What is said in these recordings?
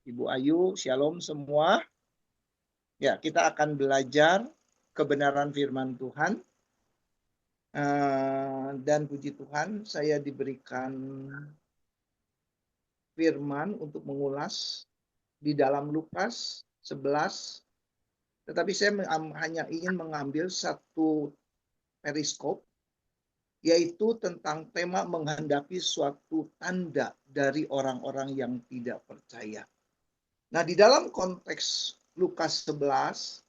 Ibu Ayu, shalom semua. Ya, kita akan belajar kebenaran firman Tuhan. Dan puji Tuhan, saya diberikan firman untuk mengulas di dalam Lukas 11. Tetapi saya hanya ingin mengambil satu periskop, yaitu tentang tema menghadapi suatu tanda dari orang-orang yang tidak percaya. Nah, di dalam konteks Lukas 11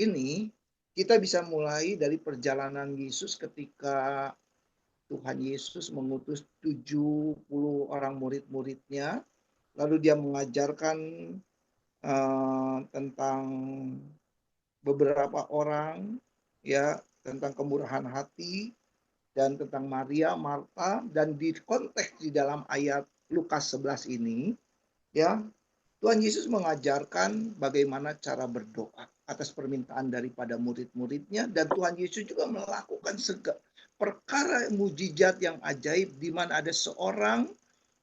ini, kita bisa mulai dari perjalanan Yesus ketika Tuhan Yesus mengutus 70 orang murid-muridnya. Lalu dia mengajarkan tentang beberapa orang, ya, tentang kemurahan hati, dan tentang Maria, Marta. Dan di konteks di dalam ayat Lukas 11 ini, ya, Tuhan Yesus mengajarkan bagaimana cara berdoa atas permintaan daripada murid-muridnya. Dan Tuhan Yesus juga melakukan perkara mujizat yang ajaib, di mana ada seorang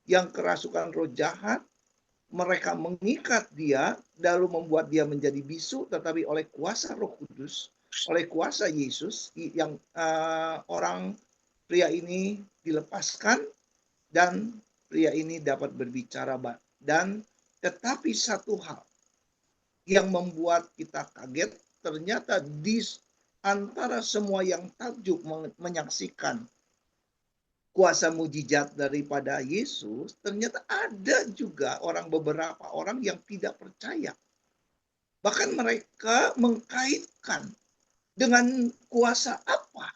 yang kerasukan roh jahat. Mereka mengikat dia, lalu membuat dia menjadi bisu, tetapi oleh kuasa Roh Kudus, oleh kuasa Yesus, yang orang pria ini dilepaskan, dan pria ini dapat berbicara. Dan tetapi satu hal yang membuat kita kaget, ternyata di antara semua yang takjub menyaksikan kuasa mujizat daripada Yesus, ternyata ada juga beberapa orang yang tidak percaya. Bahkan mereka mengkaitkan dengan kuasa apa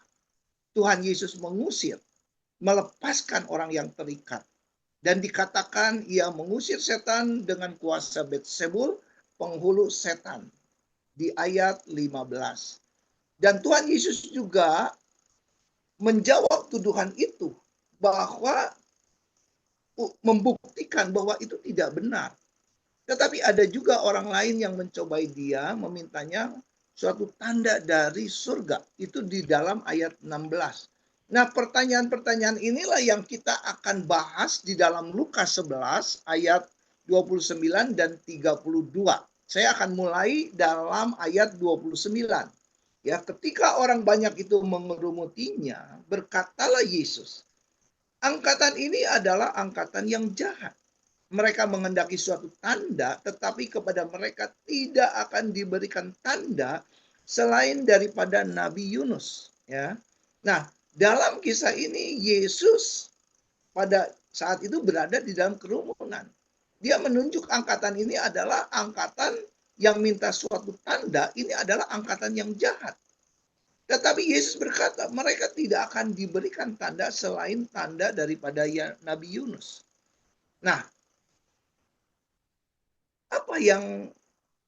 Tuhan Yesus mengusir, melepaskan orang yang terikat. Dan dikatakan ia mengusir setan dengan kuasa Beelzebul, penghulu setan, di ayat 15. Dan Tuhan Yesus juga menjawab tuduhan itu, bahwa membuktikan bahwa itu tidak benar. Tetapi ada juga orang lain yang mencobai dia, memintanya suatu tanda dari surga. Itu di dalam ayat 16. Nah, pertanyaan-pertanyaan inilah yang kita akan bahas di dalam Lukas 11 ayat 29 dan 32. Saya akan mulai dalam ayat 29. Ya, ketika orang banyak itu mengerumutinya, berkatalah Yesus, angkatan ini adalah angkatan yang jahat. Mereka menghendaki suatu tanda, tetapi kepada mereka tidak akan diberikan tanda selain daripada Nabi Yunus. Ya, nah, dalam kisah ini Yesus pada saat itu berada di dalam kerumunan. Dia menunjuk angkatan ini adalah angkatan yang minta suatu tanda. Ini adalah angkatan yang jahat. Tetapi Yesus berkata, mereka tidak akan diberikan tanda selain tanda daripada Nabi Yunus. Nah, apa yang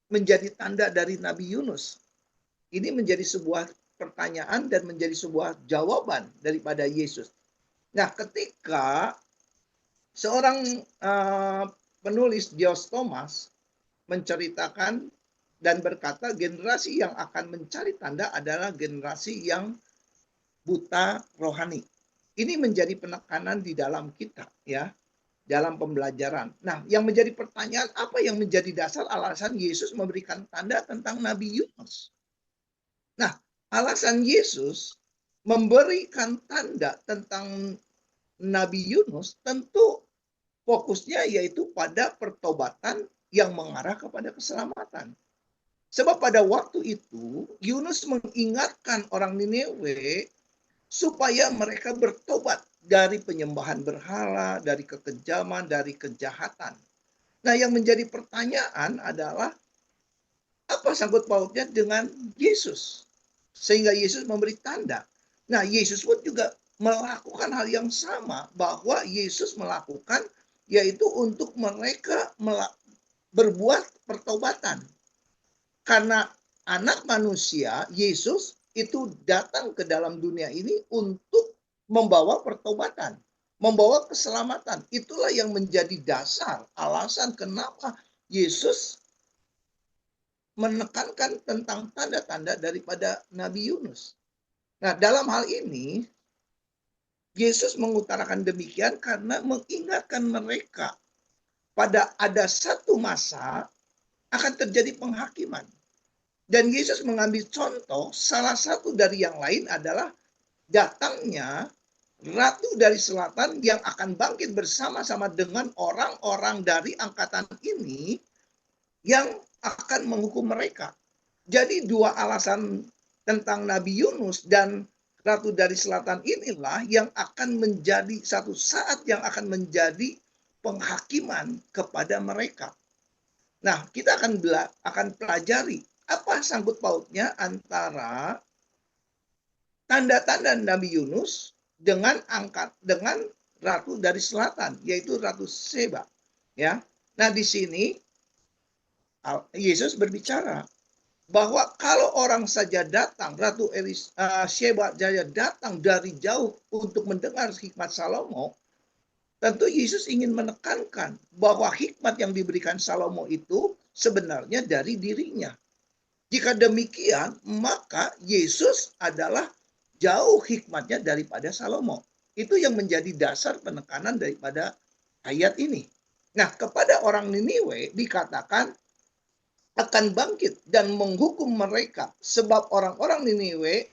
menjadi tanda dari Nabi Yunus? Ini menjadi sebuah pertanyaan dan menjadi sebuah jawaban daripada Yesus. Nah, ketika seorang penulis Dios Thomas menceritakan dan berkata, generasi yang akan mencari tanda adalah generasi yang buta rohani. Ini menjadi penekanan di dalam kita, ya, dalam pembelajaran. Nah, yang menjadi pertanyaan, apa yang menjadi dasar alasan Yesus memberikan tanda tentang Nabi Yunus? Nah, alasan Yesus memberikan tanda tentang Nabi Yunus tentu fokusnya yaitu pada pertobatan yang mengarah kepada keselamatan. Sebab pada waktu itu Yunus mengingatkan orang Niniwe supaya mereka bertobat dari penyembahan berhala, dari kekejaman, dari kejahatan. Nah, yang menjadi pertanyaan adalah apa sangkut pautnya dengan Yesus? Sehingga Yesus memberi tanda. Nah, Yesus pun juga melakukan hal yang sama, bahwa Yesus melakukan yaitu untuk mereka berbuat pertobatan. Karena anak manusia, Yesus itu datang ke dalam dunia ini untuk membawa pertobatan, membawa keselamatan. Itulah yang menjadi dasar alasan kenapa Yesus menekankan tentang tanda-tanda daripada Nabi Yunus. Nah, dalam hal ini Yesus mengutarakan demikian karena mengingatkan mereka pada ada satu masa akan terjadi penghakiman. Dan Yesus mengambil contoh, salah satu dari yang lain adalah datangnya Ratu dari Selatan yang akan bangkit bersama-sama dengan orang-orang dari angkatan ini yang akan menghukum mereka. Jadi dua alasan tentang Nabi Yunus dan Ratu dari Selatan inilah yang akan menjadi satu saat yang akan menjadi penghakiman kepada mereka. Nah, kita akan pelajari apa sangkut pautnya antara tanda-tanda Nabi Yunus dengan Ratu dari Selatan, yaitu Ratu Seba. Ya, nah di sini Yesus berbicara bahwa kalau orang saja datang, Ratu Sheba Jaya datang dari jauh untuk mendengar hikmat Salomo, tentu Yesus ingin menekankan bahwa hikmat yang diberikan Salomo itu sebenarnya dari dirinya. Jika demikian, maka Yesus adalah jauh hikmatnya daripada Salomo. Itu yang menjadi dasar penekanan daripada ayat ini. Nah, kepada orang Niniwe dikatakan akan bangkit dan menghukum mereka, sebab orang-orang Niniwe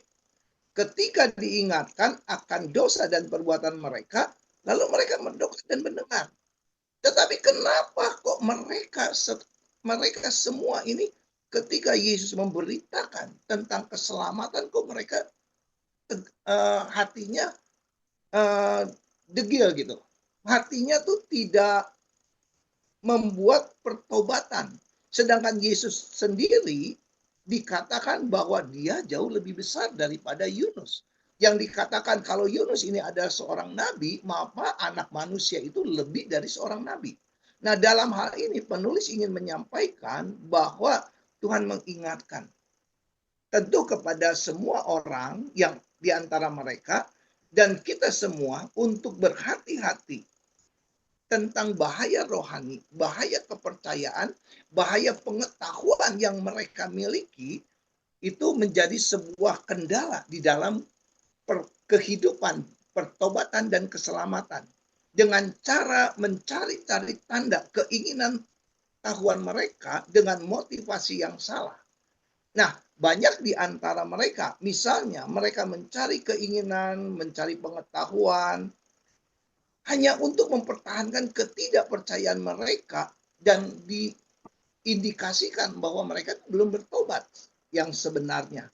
ketika diingatkan akan dosa dan perbuatan mereka, lalu mereka mendekat dan mendengar. Tetapi kenapa kok mereka semua ini ketika Yesus memberitakan tentang keselamatan, kok mereka hatinya degil gitu. Hatinya tuh tidak membuat pertobatan. Sedangkan Yesus sendiri dikatakan bahwa dia jauh lebih besar daripada Yunus. Yang dikatakan kalau Yunus ini adalah seorang nabi, maka anak manusia itu lebih dari seorang nabi. Nah, dalam hal ini penulis ingin menyampaikan bahwa Tuhan mengingatkan tentu kepada semua orang yang di antara mereka dan kita semua untuk berhati-hati tentang bahaya rohani, bahaya kepercayaan, bahaya pengetahuan yang mereka miliki, itu menjadi sebuah kendala di dalam kehidupan, pertobatan dan keselamatan. Dengan cara mencari-cari tanda keinginan tahuan mereka dengan motivasi yang salah. Nah, banyak di antara mereka, misalnya mereka mencari keinginan, mencari pengetahuan, hanya untuk mempertahankan ketidakpercayaan mereka dan diindikasikan bahwa mereka belum bertobat yang sebenarnya.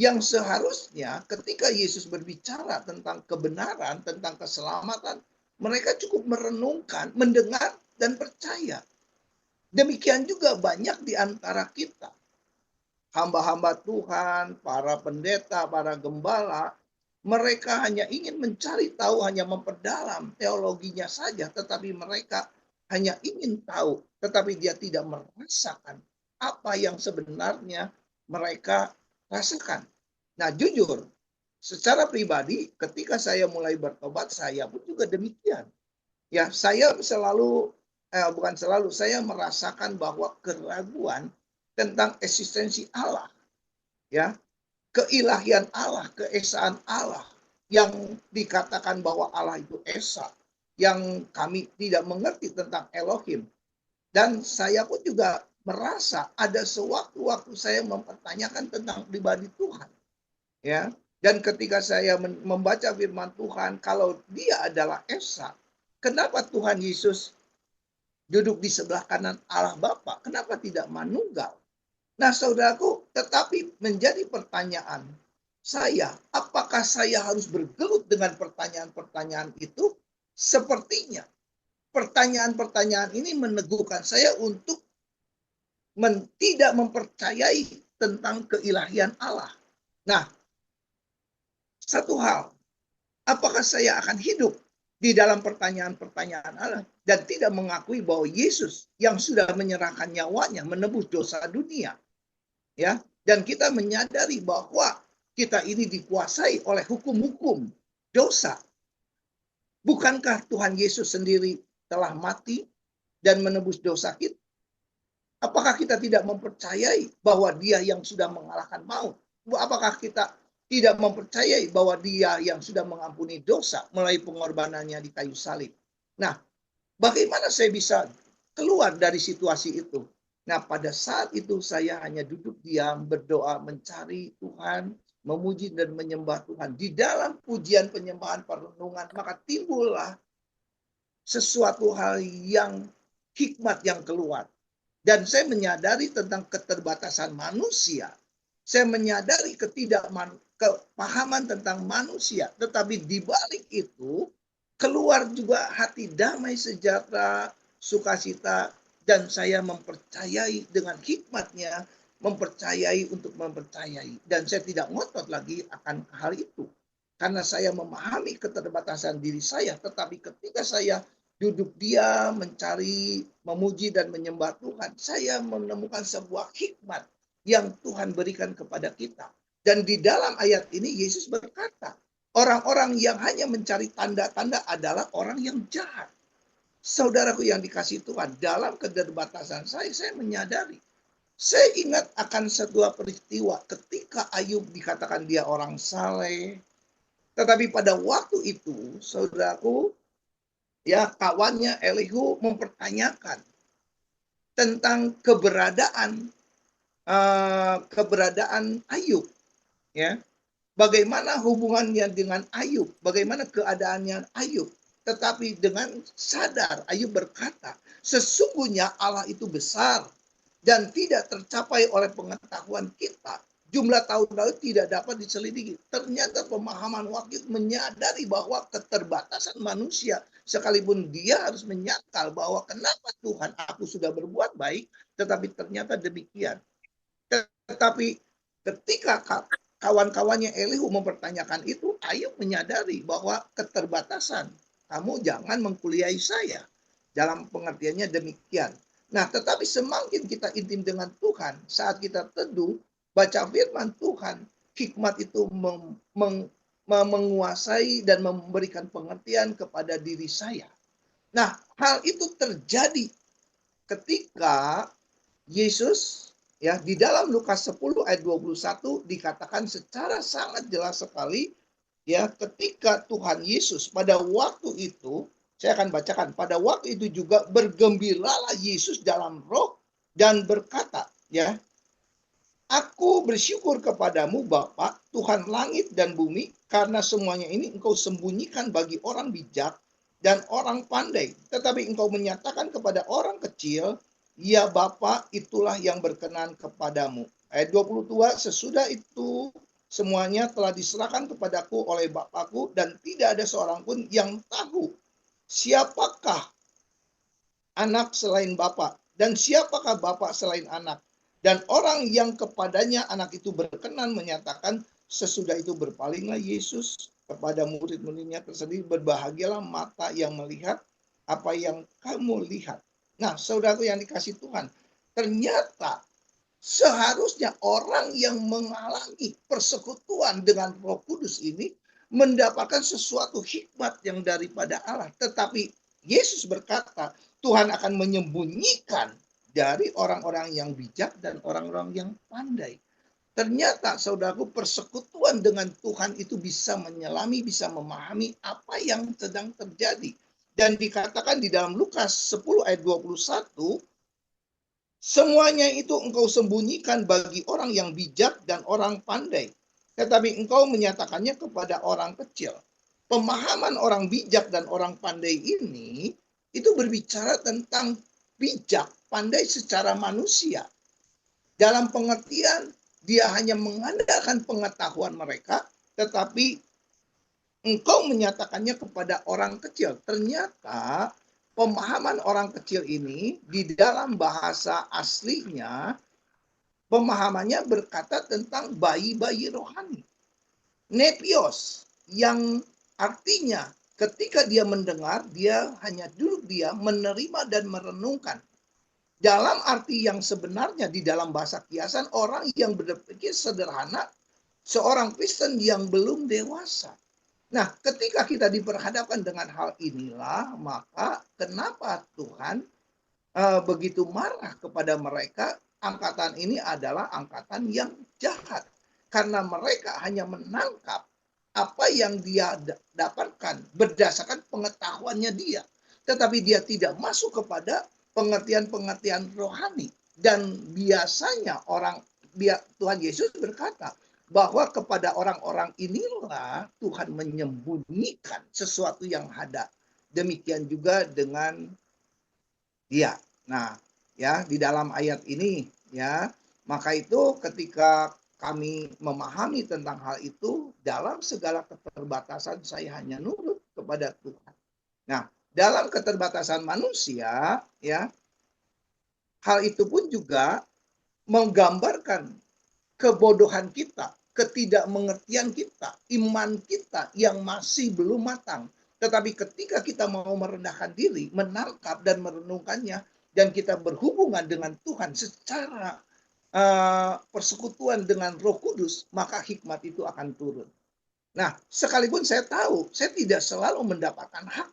Yang seharusnya ketika Yesus berbicara tentang kebenaran, tentang keselamatan, mereka cukup merenungkan, mendengar, dan percaya. Demikian juga banyak di antara kita. Hamba-hamba Tuhan, para pendeta, para gembala, mereka hanya ingin mencari tahu, hanya memperdalam teologinya saja, tetapi mereka hanya ingin tahu, tetapi dia tidak merasakan apa yang sebenarnya mereka rasakan. Nah, jujur, secara pribadi, ketika saya mulai bertobat, saya pun juga demikian. Ya, saya selalu, bukan selalu, saya merasakan bahwa keraguan tentang eksistensi Allah, ya, keilahian Allah, keesaan Allah, yang dikatakan bahwa Allah itu esa, yang kami tidak mengerti tentang Elohim. Dan saya pun juga merasa ada sewaktu-waktu saya mempertanyakan tentang pribadi Tuhan, ya. Dan ketika saya membaca firman Tuhan, kalau dia adalah esa, kenapa Tuhan Yesus duduk di sebelah kanan Allah Bapa? Kenapa tidak manunggal? Nah, saudaraku, tetapi menjadi pertanyaan saya, apakah saya harus bergelut dengan pertanyaan-pertanyaan itu? Sepertinya pertanyaan-pertanyaan ini meneguhkan saya untuk tidak mempercayai tentang keilahian Allah. Nah, satu hal, apakah saya akan hidup di dalam pertanyaan-pertanyaan Allah dan tidak mengakui bahwa Yesus yang sudah menyerahkan nyawanya menebus dosa dunia, ya, dan kita menyadari bahwa kita ini dikuasai oleh hukum-hukum dosa. Bukankah Tuhan Yesus sendiri telah mati dan menebus dosa kita? Apakah kita tidak mempercayai bahwa dia yang sudah mengalahkan maut? Apakah kita tidak mempercayai bahwa dia yang sudah mengampuni dosa melalui pengorbanannya di kayu salib? Nah, bagaimana saya bisa keluar dari situasi itu. Nah, pada saat itu saya hanya duduk diam, berdoa, mencari Tuhan, memuji dan menyembah Tuhan. Di dalam pujian, penyembahan, perenungan, maka timbullah sesuatu hal yang hikmat yang keluar. Dan saya menyadari tentang keterbatasan manusia. Saya menyadari kepahaman tentang manusia. Tetapi di balik itu, keluar juga hati damai, sejahtera, sukacita. Dan saya mempercayai dengan hikmatnya, mempercayai untuk mempercayai. Dan saya tidak ngotot lagi akan hal itu. Karena saya memahami keterbatasan diri saya. Tetapi ketika saya duduk diam, mencari, memuji dan menyembah Tuhan, saya menemukan sebuah hikmat yang Tuhan berikan kepada kita. Dan di dalam ayat ini Yesus berkata, orang-orang yang hanya mencari tanda-tanda adalah orang yang jahat. Saudaraku yang dikasihi Tuhan, dalam keterbatasan saya menyadari. Saya ingat akan sebuah peristiwa ketika Ayub dikatakan dia orang saleh. Tetapi pada waktu itu, saudaraku, ya kawannya Elihu mempertanyakan tentang keberadaan Ayub, ya. Bagaimana hubungannya dengan Ayub? Bagaimana keadaannya Ayub? Tetapi dengan sadar Ayub berkata, sesungguhnya Allah itu besar dan tidak tercapai oleh pengetahuan kita. Jumlah tahun lalu tidak dapat diselidiki. Ternyata pemahaman wakil menyadari bahwa keterbatasan manusia, sekalipun dia harus menyangkal bahwa kenapa Tuhan aku sudah berbuat baik, tetapi ternyata demikian. Tetapi ketika kawan-kawannya Elihu mempertanyakan itu, Ayub menyadari bahwa keterbatasan. Kamu jangan mengkuliahi saya. Dalam pengertiannya demikian. Nah, tetapi semakin kita intim dengan Tuhan, saat kita teduh, baca firman Tuhan, hikmat itu menguasai dan memberikan pengertian kepada diri saya. Nah, hal itu terjadi ketika Yesus, ya, di dalam Lukas 10 ayat 21 dikatakan secara sangat jelas sekali, ya, ketika Tuhan Yesus pada waktu itu, saya akan bacakan, pada waktu itu juga bergembiralah Yesus dalam roh dan berkata, ya, aku bersyukur kepadamu Bapa, Tuhan langit dan bumi, karena semuanya ini engkau sembunyikan bagi orang bijak dan orang pandai. Tetapi engkau menyatakan kepada orang kecil, ya Bapa, itulah yang berkenan kepadamu. Ayat 22, sesudah itu semuanya telah diserahkan kepadaku oleh Bapakku, dan tidak ada seorang pun yang tahu siapakah anak selain Bapa, dan siapakah Bapa selain anak. Dan orang yang kepadanya anak itu berkenan menyatakan, sesudah itu berpalinglah Yesus kepada murid-muridnya tersendiri, berbahagialah mata yang melihat apa yang kamu lihat. Nah, saudaraku yang dikasih Tuhan, ternyata seharusnya orang yang mengalami persekutuan dengan Roh Kudus ini mendapatkan sesuatu hikmat yang daripada Allah. Tetapi Yesus berkata, Tuhan akan menyembunyikan dari orang-orang yang bijak dan orang-orang yang pandai. Ternyata, saudaraku, persekutuan dengan Tuhan itu bisa menyelami, bisa memahami apa yang sedang terjadi. Dan dikatakan di dalam Lukas 10 ayat 21, semuanya itu engkau sembunyikan bagi orang yang bijak dan orang pandai. Tetapi engkau menyatakannya kepada orang kecil. Pemahaman orang bijak dan orang pandai ini, itu berbicara tentang bijak, pandai secara manusia. Dalam pengertian, dia hanya mengandalkan pengetahuan mereka, tetapi engkau menyatakannya kepada orang kecil. Ternyata pemahaman orang kecil ini di dalam bahasa aslinya, pemahamannya berkata tentang bayi-bayi rohani. Nepios, yang artinya ketika dia mendengar, dia hanya duduk diam, menerima dan merenungkan. Dalam arti yang sebenarnya di dalam bahasa kiasan, orang yang berpikir sederhana, seorang Kristen yang belum dewasa. Nah, ketika kita diperhadapkan dengan hal inilah, maka kenapa Tuhan begitu marah kepada mereka? Angkatan ini adalah angkatan yang jahat. Karena mereka hanya menangkap apa yang dia dapatkan berdasarkan pengetahuannya dia. Tetapi dia tidak masuk kepada pengertian-pengertian rohani. Dan biasanya Tuhan Yesus berkata bahwa kepada orang-orang inilah Tuhan menyembunyikan sesuatu yang ada. Demikian juga dengan dia. Nah, ya, di dalam ayat ini, ya, maka itu ketika kami memahami tentang hal itu, dalam segala keterbatasan saya hanya nurut kepada Tuhan. Nah, dalam keterbatasan manusia, ya, hal itu pun juga menggambarkan kebodohan kita, ketidakmengertian kita, iman kita yang masih belum matang. Tetapi ketika kita mau merendahkan diri, menangkap dan merenungkannya, dan kita berhubungan dengan Tuhan secara persekutuan dengan Roh Kudus, maka hikmat itu akan turun. Nah, sekalipun saya tahu, saya tidak selalu mendapatkan hak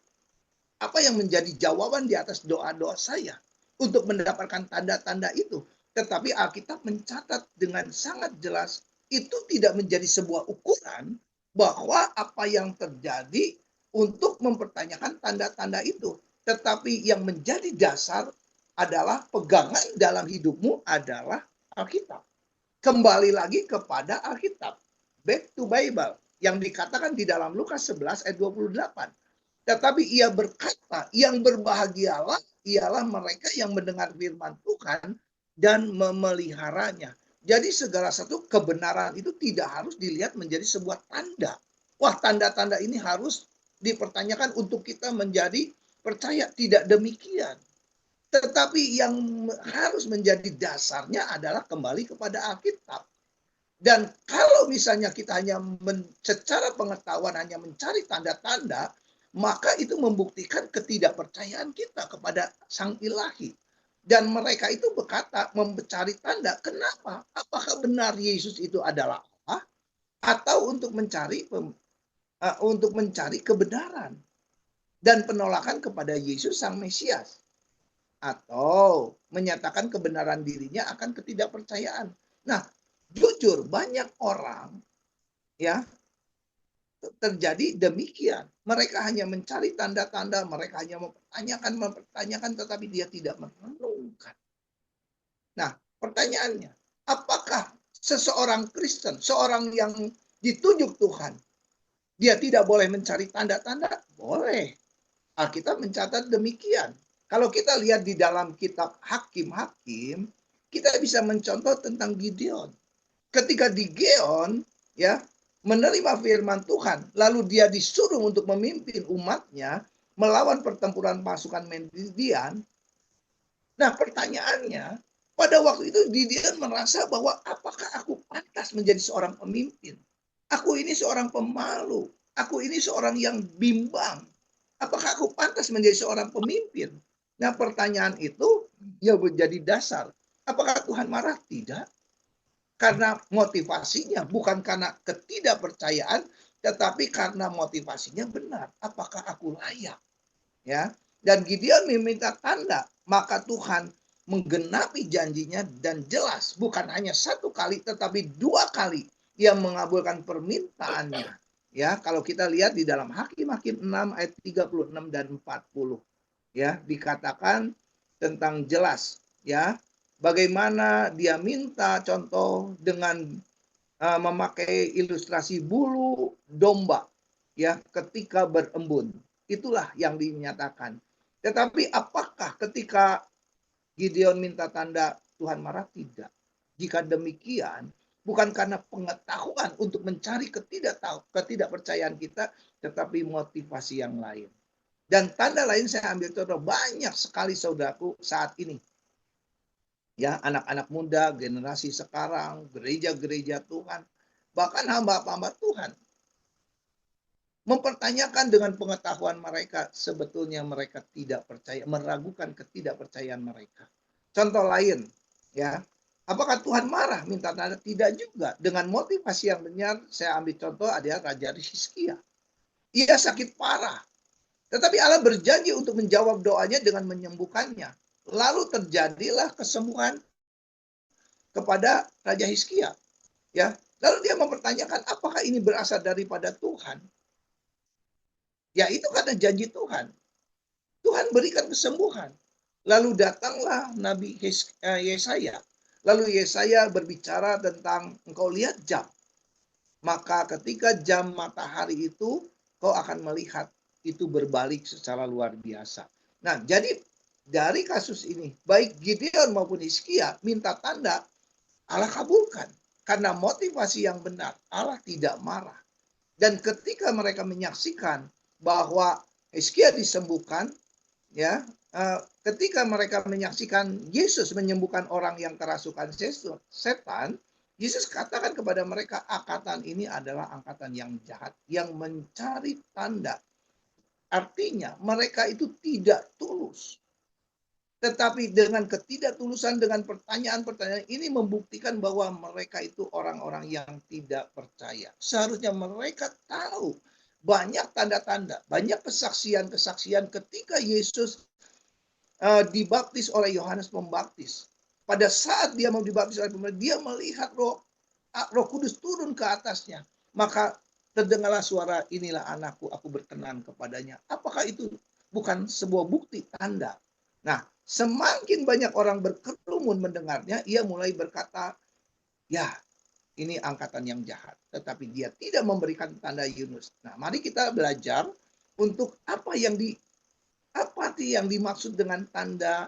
apa yang menjadi jawaban di atas doa-doa saya untuk mendapatkan tanda-tanda itu. Tetapi Alkitab mencatat dengan sangat jelas itu tidak menjadi sebuah ukuran bahwa apa yang terjadi untuk mempertanyakan tanda-tanda itu. Tetapi yang menjadi dasar adalah pegangan dalam hidupmu adalah Alkitab. Kembali lagi kepada Alkitab. Back to Bible. Yang dikatakan di dalam Lukas 11 ayat 28. Tetapi ia berkata, yang berbahagialah ialah mereka yang mendengar firman Tuhan dan memeliharanya. Jadi segala satu kebenaran itu tidak harus dilihat menjadi sebuah tanda. Wah, tanda-tanda ini harus dipertanyakan untuk kita menjadi percaya. Tidak demikian. Tetapi yang harus menjadi dasarnya adalah kembali kepada Alkitab. Dan kalau misalnya kita hanya secara pengetahuan hanya mencari tanda-tanda, maka itu membuktikan ketidakpercayaan kita kepada Sang Ilahi. Dan mereka itu berkata mencari tanda. Kenapa? Apakah benar Yesus itu adalah Allah? Atau untuk mencari kebenaran dan penolakan kepada Yesus Sang Mesias? Atau menyatakan kebenaran dirinya akan ketidakpercayaan. Nah, jujur banyak orang ya terjadi demikian. Mereka hanya mencari tanda-tanda, mereka hanya mempertanyakan, tetapi dia tidak merenungkan. Nah, pertanyaannya, apakah seseorang Kristen, seorang yang ditunjuk Tuhan, dia tidak boleh mencari tanda-tanda? Boleh. Alkitab mencatat demikian. Kalau kita lihat di dalam kitab Hakim-Hakim, kita bisa mencontoh tentang Gideon. Ketika di Gideon, ya, menerima firman Tuhan, lalu dia disuruh untuk memimpin umatnya melawan pertempuran pasukan Midian. Nah, pertanyaannya, pada waktu itu Gideon merasa bahwa apakah aku pantas menjadi seorang pemimpin? Aku ini seorang pemalu, aku ini seorang yang bimbang. Apakah aku pantas menjadi seorang pemimpin? Nah, pertanyaan itu ya menjadi dasar. Apakah Tuhan marah? Tidak. Karena motivasinya bukan karena ketidakpercayaan, tetapi karena motivasinya benar. Apakah aku layak? Ya. Dan Gideon meminta tanda, maka Tuhan menggenapi janjinya dan jelas bukan hanya satu kali tetapi dua kali ia mengabulkan permintaannya. Ya, kalau kita lihat di dalam Hakim-Hakim 6 ayat 36 dan 40. Ya, dikatakan tentang jelas ya bagaimana dia minta contoh dengan memakai ilustrasi bulu domba ya ketika berembun. Itulah yang dinyatakan. Tetapi apakah ketika Gideon minta tanda Tuhan marah? Tidak. Jika demikian, bukan karena pengetahuan untuk mencari ketidakpercayaan kita, tetapi motivasi yang lain. Dan tanda lain saya ambil contoh banyak sekali saudaraku saat ini. Ya, anak-anak muda, generasi sekarang, gereja-gereja Tuhan, bahkan hamba-hamba Tuhan mempertanyakan dengan pengetahuan mereka, sebetulnya mereka tidak percaya, meragukan ketidakpercayaan mereka. Contoh lain, ya, apakah Tuhan marah minta tanda? Tidak juga. Dengan motivasi yang benar, saya ambil contoh adalah Raja Hizkia. Ia sakit parah, tetapi Allah berjanji untuk menjawab doanya dengan menyembuhkannya. Lalu terjadilah kesembuhan kepada Raja Hizkia. Ya, lalu dia mempertanyakan apakah ini berasal daripada Tuhan? Ya, itu karena janji Tuhan. Tuhan berikan kesembuhan. Lalu datanglah Nabi Yesaya. Lalu Yesaya berbicara tentang engkau lihat jam. Maka ketika jam matahari itu kau akan melihat itu berbalik secara luar biasa. Nah, jadi dari kasus ini baik Gideon maupun Hizkia minta tanda, Allah kabulkan karena motivasi yang benar. Allah tidak marah. Dan ketika mereka menyaksikan bahwa Hizkia disembuhkan, ya, ketika mereka menyaksikan Yesus menyembuhkan orang yang kerasukan setan, Yesus katakan kepada mereka, angkatan ini adalah angkatan yang jahat, yang mencari tanda. Artinya mereka itu tidak tulus. Tetapi dengan ketidaktulusan, dengan pertanyaan-pertanyaan ini membuktikan bahwa mereka itu orang-orang yang tidak percaya. Seharusnya mereka tahu banyak tanda-tanda, banyak kesaksian-kesaksian ketika Yesus dibaptis oleh Yohanes Pembaptis. Pada saat dia mau dibaptis oleh Pembaptis, dia melihat Roh Kudus turun ke atasnya. Maka terdengarlah suara, inilah anakku, aku berkenan kepadanya. Apakah itu bukan sebuah bukti tanda? Nah, semakin banyak orang berkerumun mendengarnya, ia mulai berkata, ya, ini angkatan yang jahat. Tetapi dia tidak memberikan tanda Yunus. Nah, mari kita belajar untuk apa yang dimaksud dengan tanda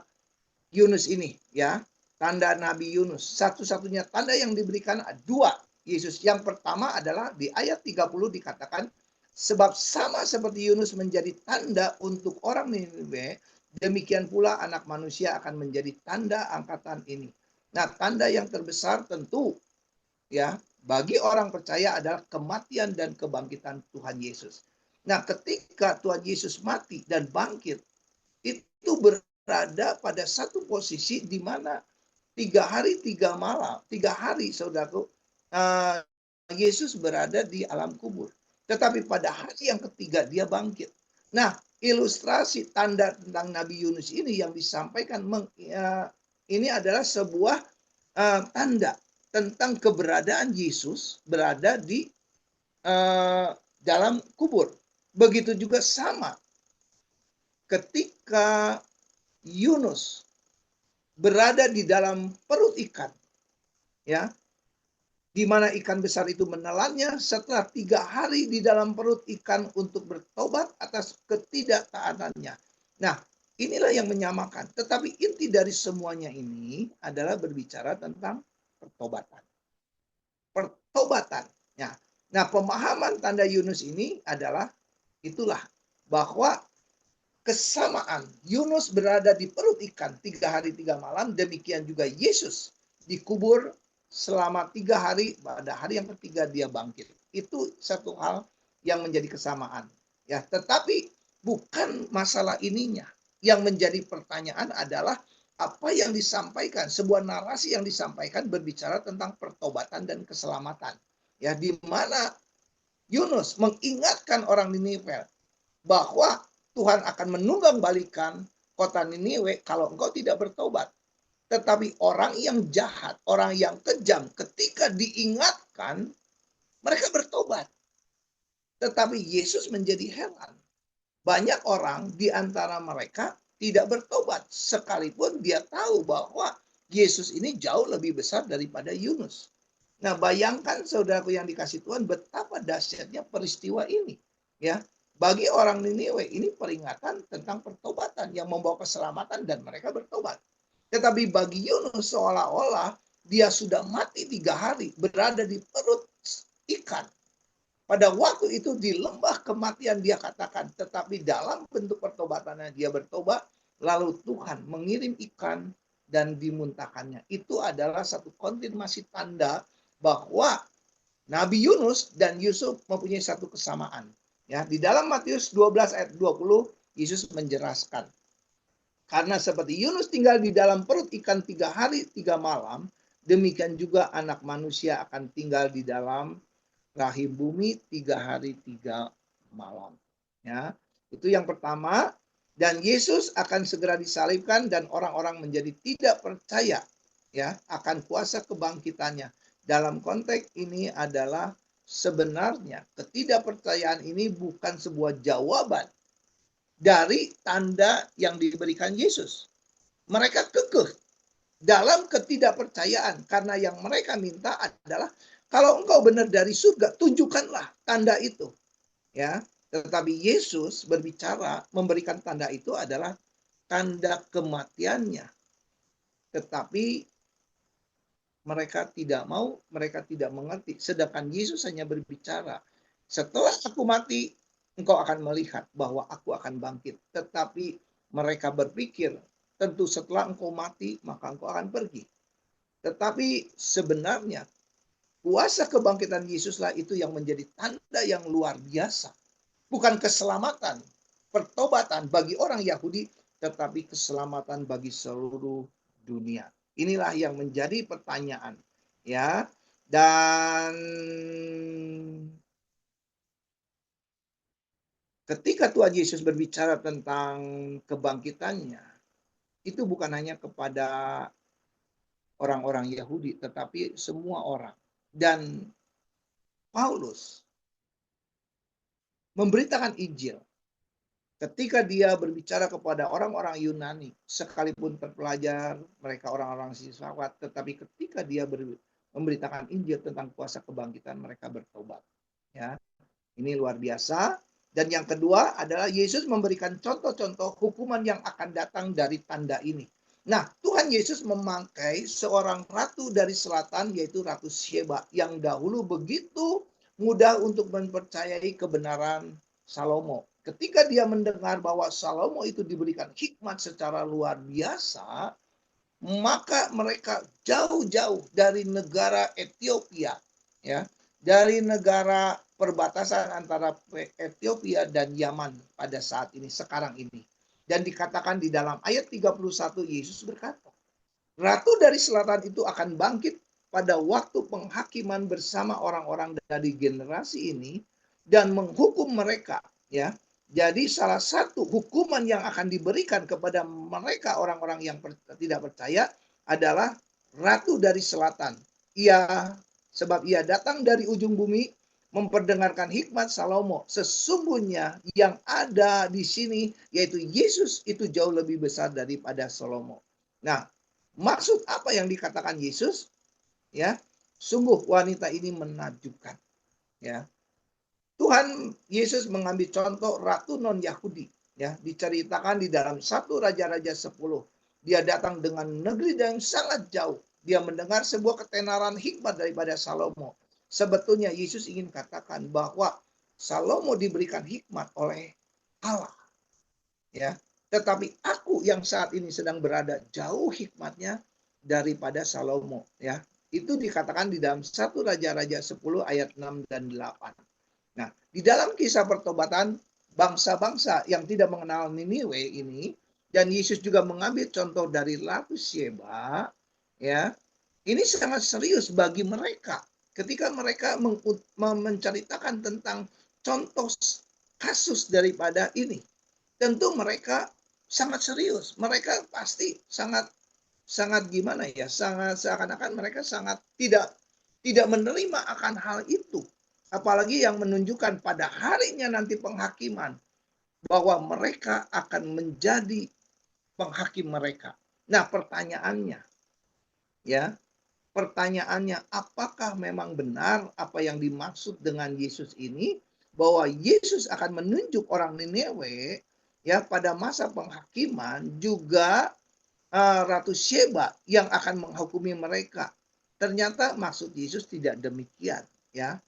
Yunus ini, ya. Tanda Nabi Yunus. Satu-satunya tanda yang diberikan dua Yesus. Yang pertama adalah di ayat 30 dikatakan, sebab sama seperti Yunus menjadi tanda untuk orang Niniwe, demikian pula anak manusia akan menjadi tanda angkatan ini. Nah, tanda yang terbesar tentu, ya, bagi orang percaya adalah kematian dan kebangkitan Tuhan Yesus. Nah, ketika Tuhan Yesus mati dan bangkit, itu berada pada satu posisi di mana 3 hari 3 malam, 3 hari saudaraku, Yesus berada di alam kubur. Tetapi pada hari yang ketiga dia bangkit. Nah, ilustrasi tanda tentang Nabi Yunus ini yang disampaikan ini adalah sebuah tanda tentang keberadaan Yesus berada di dalam kubur. Begitu juga sama ketika Yunus berada di dalam perut ikan, ya, di mana ikan besar itu menelannya setelah 3 hari di dalam perut ikan untuk bertobat atas ketidaktaatannya. Nah, inilah yang menyamakan. Tetapi inti dari semuanya ini adalah berbicara tentang pertobatan. Pertobatan. Ya. Nah, pemahaman tanda Yunus ini adalah itulah bahwa kesamaan Yunus berada di perut ikan 3 hari 3 malam, demikian juga Yesus dikubur selama 3 hari, pada hari yang ketiga dia bangkit. Itu satu hal yang menjadi kesamaan. Ya, tetapi bukan masalah ininya. Yang menjadi pertanyaan adalah apa yang disampaikan, sebuah narasi yang disampaikan berbicara tentang pertobatan dan keselamatan. Ya, di mana Yunus mengingatkan orang Niniwe bahwa Tuhan akan menunggang balikan kota Niniwe kalau engkau tidak bertobat. Tetapi orang yang jahat, orang yang kejam, ketika diingatkan, mereka bertobat. Tetapi Yesus menjadi heran. Banyak orang di antara mereka tidak bertobat, sekalipun dia tahu bahwa Yesus ini jauh lebih besar daripada Yunus. Nah, bayangkan saudaraku yang dikasih Tuhan, betapa dahsyatnya peristiwa ini. Ya, bagi orang Niniwe ini peringatan tentang pertobatan yang membawa keselamatan dan mereka bertobat. Tetapi bagi Yunus seolah-olah dia sudah mati 3 hari, berada di perut ikan. Pada waktu itu di lembah kematian dia katakan, tetapi dalam bentuk pertobatannya dia bertobat, lalu Tuhan mengirim ikan dan dimuntahkannya. Itu adalah satu konfirmasi tanda bahwa Nabi Yunus dan Yusuf mempunyai satu kesamaan. Ya, di dalam Matius 12 ayat 20, Yesus menjelaskan. Karena seperti Yunus tinggal di dalam perut ikan 3 hari 3 malam, demikian juga anak manusia akan tinggal di dalam rahim bumi 3 hari 3 malam. Ya, itu yang pertama. Dan Yesus akan segera disalibkan dan orang-orang menjadi tidak percaya, ya, akan kuasa kebangkitannya. Dalam konteks ini adalah sebenarnya ketidakpercayaan ini bukan sebuah jawaban dari tanda yang diberikan Yesus. Mereka kekeh dalam ketidakpercayaan karena yang mereka minta adalah kalau engkau benar dari surga, tunjukkanlah tanda itu, ya. Tetapi Yesus berbicara memberikan tanda itu adalah tanda kematiannya. Tetapi mereka tidak mau, mereka tidak mengerti. Sedangkan Yesus hanya berbicara, setelah aku mati, engkau akan melihat bahwa aku akan bangkit. Tetapi mereka berpikir, tentu setelah engkau mati, maka engkau akan pergi. Tetapi sebenarnya kuasa kebangkitan Yesuslah itu yang menjadi tanda yang luar biasa. Bukan keselamatan, pertobatan bagi orang Yahudi, tetapi keselamatan bagi seluruh dunia. Inilah yang menjadi pertanyaan, ya. Dan ketika Tuhan Yesus berbicara tentang kebangkitannya, itu bukan hanya kepada orang-orang Yahudi, tetapi semua orang. Dan Paulus memberitakan Injil ketika dia berbicara kepada orang-orang Yunani, sekalipun terpelajar, mereka orang-orang filsafat, tetapi ketika dia memberitakan Injil tentang kuasa kebangkitan, mereka bertobat. Ya, ini luar biasa. Dan yang kedua adalah Yesus memberikan contoh-contoh hukuman yang akan datang dari tanda ini. Nah, Tuhan Yesus memakai seorang ratu dari selatan, yaitu Ratu Sheba, yang dahulu begitu mudah untuk mempercayai kebenaran Salomo. Ketika dia mendengar bahwa Salomo itu diberikan hikmat secara luar biasa, maka mereka jauh-jauh dari negara Ethiopia, ya, dari negara perbatasan antara Ethiopia dan Yaman pada saat ini, sekarang ini. Dan dikatakan di dalam ayat 31, Yesus berkata, Ratu dari selatan itu akan bangkit pada waktu penghakiman bersama orang-orang dari generasi ini dan menghukum mereka, ya. Jadi salah satu hukuman yang akan diberikan kepada mereka orang-orang yang tidak percaya adalah Ratu dari selatan. Sebab ia datang dari ujung bumi memperdengarkan hikmat Salomo. Sesungguhnya yang ada di sini yaitu Yesus itu jauh lebih besar daripada Salomo. Nah, maksud apa yang dikatakan Yesus? Ya, sungguh wanita ini menakjubkan. Ya, Tuhan Yesus mengambil contoh ratu non Yahudi. Ya, diceritakan di dalam 1 Raja-Raja 10. Dia datang dengan negeri yang sangat jauh. Dia mendengar sebuah ketenaran hikmat daripada Salomo. Sebetulnya Yesus ingin katakan bahwa Salomo diberikan hikmat oleh Allah. Ya, tetapi aku yang saat ini sedang berada jauh hikmatnya daripada Salomo. Ya, itu dikatakan di dalam 1 Raja-Raja 10 ayat 6 dan 8. Nah, di dalam kisah pertobatan bangsa-bangsa yang tidak mengenal Niniwe ini, dan Yesus juga mengambil contoh dari Ratu Sheba, ya, ini sangat serius bagi mereka ketika mereka menceritakan tentang contoh kasus daripada ini. Tentu mereka sangat serius. Mereka pasti sangat gimana ya? Sangat seakan-akan mereka sangat tidak menerima akan hal itu. Apalagi yang menunjukkan pada harinya nanti penghakiman bahwa mereka akan menjadi penghakim mereka. Nah, pertanyaannya, apakah memang benar apa yang dimaksud dengan Yesus ini, bahwa Yesus akan menunjuk orang Niniwe ya pada masa penghakiman juga Ratu Sheba yang akan menghukumi mereka. Ternyata maksud Yesus tidak demikian, ya.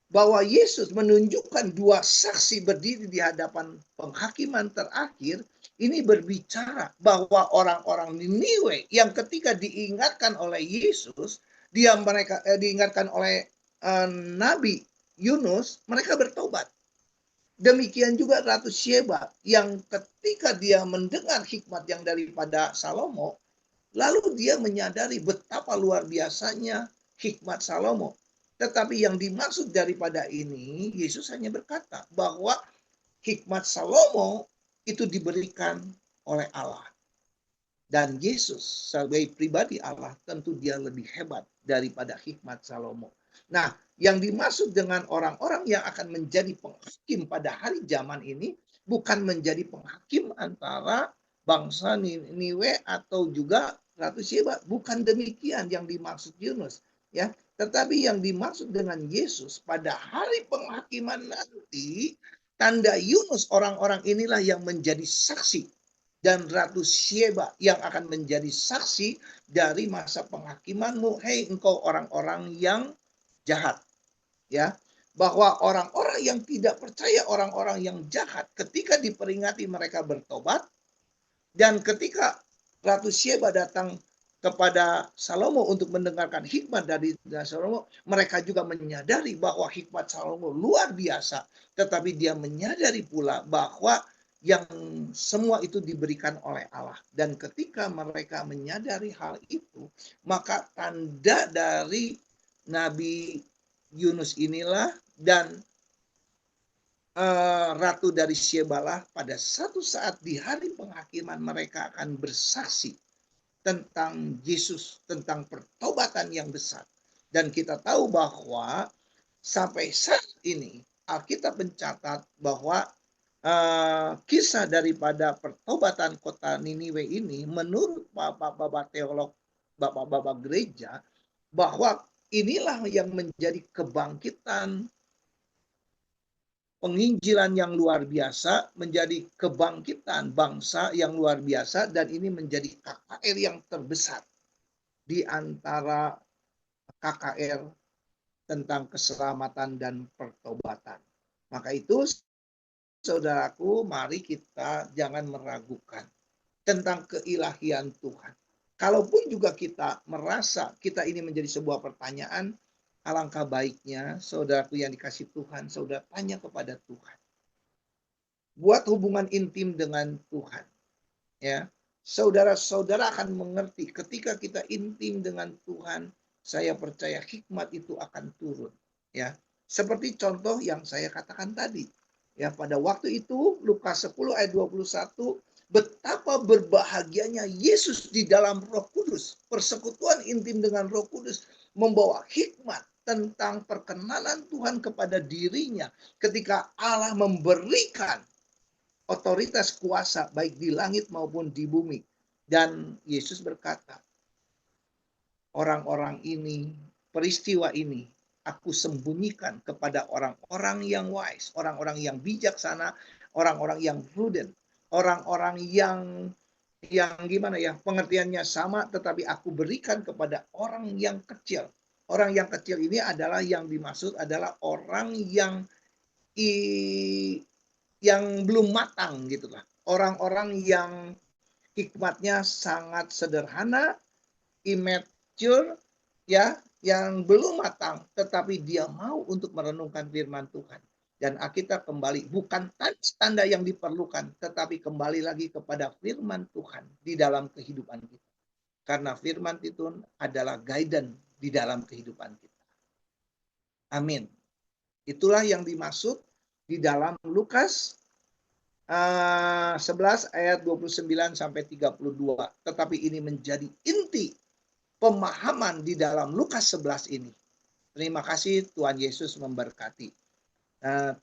Bahwa Yesus menunjukkan dua saksi berdiri di hadapan penghakiman terakhir, ini berbicara bahwa orang-orang Niniwe yang ketika diingatkan oleh Yesus, diingatkan oleh Nabi Yunus, mereka bertobat. Demikian juga Ratu Sheba yang ketika dia mendengar hikmat yang daripada Salomo, lalu dia menyadari betapa luar biasanya hikmat Salomo. Tetapi yang dimaksud daripada ini, Yesus hanya berkata bahwa hikmat Salomo itu diberikan oleh Allah. Dan Yesus sebagai pribadi Allah tentu dia lebih hebat daripada hikmat Salomo. Nah, yang dimaksud dengan orang-orang yang akan menjadi penghakim pada hari zaman ini bukan menjadi penghakim antara bangsa Niniwe atau juga Ratu Syeba. Bukan demikian yang dimaksud Yunus, ya. Tetapi yang dimaksud dengan Yesus pada hari penghakiman nanti, tanda Yunus, orang-orang inilah yang menjadi saksi, dan Ratu Syeba yang akan menjadi saksi dari masa penghakimanmu. Hei engkau orang-orang yang jahat, ya. Bahwa orang-orang yang tidak percaya, orang-orang yang jahat, ketika diperingati mereka bertobat, dan ketika Ratu Syeba datang kepada Salomo untuk mendengarkan hikmat dari Salomo, mereka juga menyadari bahwa hikmat Salomo luar biasa, tetapi dia menyadari pula bahwa yang semua itu diberikan oleh Allah. Dan ketika mereka menyadari hal itu, maka tanda dari Nabi Yunus inilah dan Ratu dari Syebalah pada satu saat di hari penghakiman mereka akan bersaksi tentang Yesus, tentang pertobatan yang besar. Dan kita tahu bahwa sampai saat ini Alkitab mencatat bahwa kisah daripada pertobatan kota Niniwe ini menurut bapak-bapak teolog, bapak-bapak gereja, bahwa inilah yang menjadi kebangkitan penginjilan yang luar biasa, menjadi kebangkitan bangsa yang luar biasa, dan ini menjadi KKR yang terbesar di antara KKR tentang keselamatan dan pertobatan. Maka itu, saudaraku, mari kita jangan meragukan tentang keilahian Tuhan. Kalaupun juga kita merasa kita ini menjadi sebuah pertanyaan, alangkah baiknya saudaraku yang dikasih Tuhan, saudara tanya kepada Tuhan. Buat hubungan intim dengan Tuhan. Ya, saudara-saudara akan mengerti ketika kita intim dengan Tuhan, saya percaya hikmat itu akan turun. Ya, seperti contoh yang saya katakan tadi. Ya, pada waktu itu Lukas 10 ayat 21, betapa berbahagianya Yesus di dalam Roh Kudus. Persekutuan intim dengan Roh Kudus membawa hikmat tentang perkenanan Tuhan kepada dirinya ketika Allah memberikan otoritas kuasa baik di langit maupun di bumi. Dan Yesus berkata, orang-orang ini, peristiwa ini, aku sembunyikan kepada orang-orang yang wise, orang-orang yang bijaksana, orang-orang yang prudent, orang-orang yang gimana ya, pengertiannya sama, tetapi aku berikan kepada orang yang kecil. Orang yang kecil ini adalah yang dimaksud adalah orang yang belum matang gitulah. Orang-orang yang hikmatnya sangat sederhana, immature, ya, yang belum matang, tetapi dia mau untuk merenungkan firman Tuhan. Dan Alkitab kembali, bukan tanda yang diperlukan, tetapi kembali lagi kepada firman Tuhan di dalam kehidupan kita. Karena firman itu adalah guidance di dalam kehidupan kita. Amin. Itulah yang dimaksud di dalam Lukas 11 ayat 29 sampai 32. Tetapi ini menjadi inti pemahaman di dalam Lukas 11 ini. Terima kasih, Tuhan Yesus memberkati.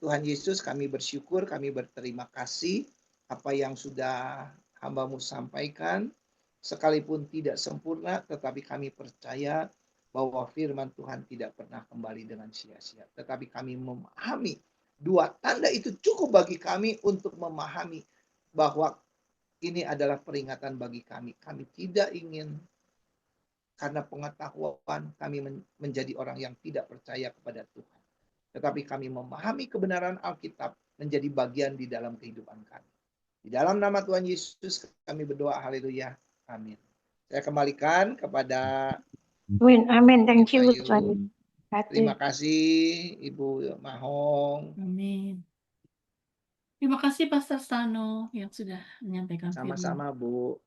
Tuhan Yesus, kami bersyukur, kami berterima kasih apa yang sudah hamba-Mu sampaikan. Sekalipun tidak sempurna, tetapi kami percaya bahwa firman Tuhan tidak pernah kembali dengan sia-sia. Tetapi kami memahami dua tanda itu cukup bagi kami untuk memahami bahwa ini adalah peringatan bagi kami. Kami tidak ingin karena pengetahuan kami menjadi orang yang tidak percaya kepada Tuhan. Tetapi kami memahami kebenaran Alkitab menjadi bagian di dalam kehidupan kami. Di dalam nama Tuhan Yesus kami berdoa, haleluya, amin. Saya kembalikan kepada Amin. Thank you, Tuhan. Terima kasih Ibu Mahong. Amin. Terima kasih Pastor Stano yang sudah menyampaikan firman. Sama-sama Bu.